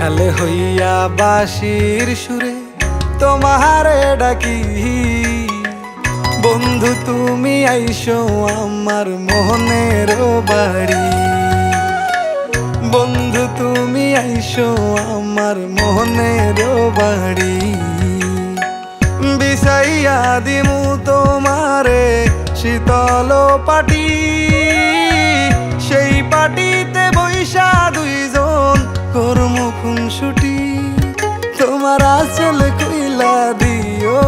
রাখালে হইয়া বাঁশির সুরে তোমারে ডাকি। বন্ধু তুমি আইসো আমার মনের বাড়ি, বন্ধু তুমি আইসো আমার মনের বাড়ি। বিছাইয়া দিমু তোমারে শীতল পাটি, সেই পাটিতে বৈশা দুইজন করমু খুনসুটি। তোমার আঁচল কইলা দিও,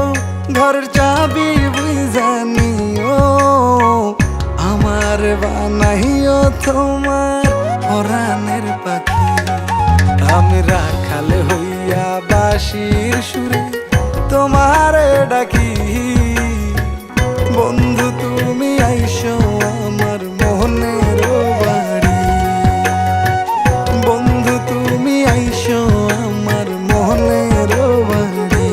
ঘরের চাবি বুইঝা নিও, আমার বানাইও তোমার পরাণের পাখি। আমি রাখালে হইয়া বাঁশির সুরে তোমারে ডাকি। বন্ধু তুমি আইসো আমার মনের বাড়ি, বন্ধু তুমি আইসো আমার মনের বাড়ি।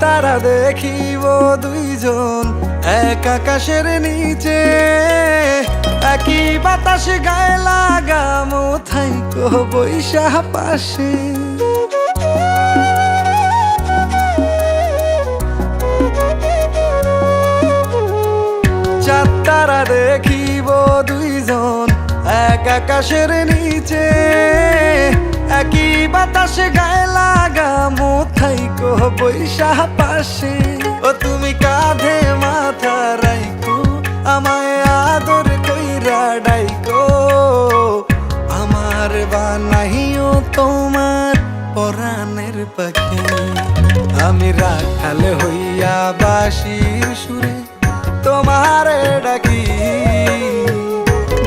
তারা দেখিব দুইজন এক আকাশের নিচে, একই বাতাস গায়ে লাগামো থাইকো বৈশা পাশে। চাঁদ তারা দেখিব দুইজন এক আকাশের নিচে, একই বাতাস গায়ে লাগামো থাইকো বৈশা পাশে। ও তুমি কাঁধে মাথা রাইকো, আমায় আদর কইরা ডাইকো, আমার বানাইও তোমার পরাণের পাখি। আমি রাখালে হইয়া বাঁশির সুরে তোমারে ডাকি।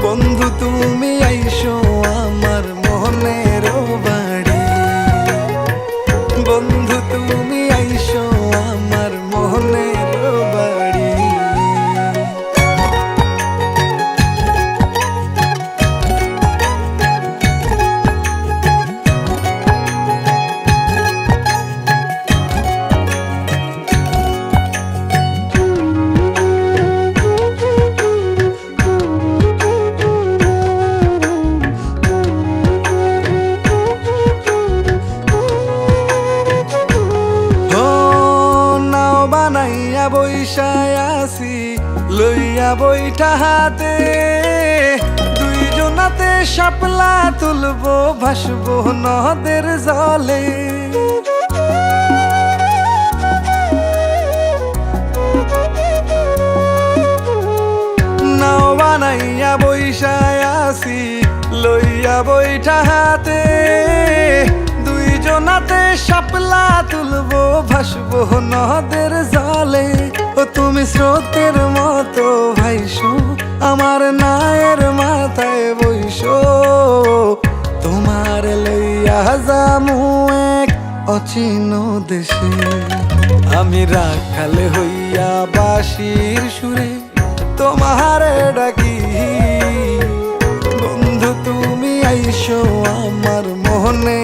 বন্ধু তুমি আইসো আমার মনের বাড়ি, বন্ধু তুমি আইসো আমার মনের বাড়ি। বানাইয়া বৈশায় আসি লইয়া বইটা হাতে, দুইজনাতে শাপলা তুলবো ভাসবো নদের জলে। নাও বানাইয়া বৈশায় আসি লইয়া বইটা হাতে, দুইজনাতে শাপলা তুলবো ভাসবো নদের জলে। ও তুমি স্রোতের মতো ভাইসো আমার নায়ের মাথায় বইসো, তোমার লইয়া যামু এক অচিন দেশে। আমি রাখালে হইয়া বাঁশির সুরে তোমারে ডাকি। বন্ধু তুমি আইসো আমার মনে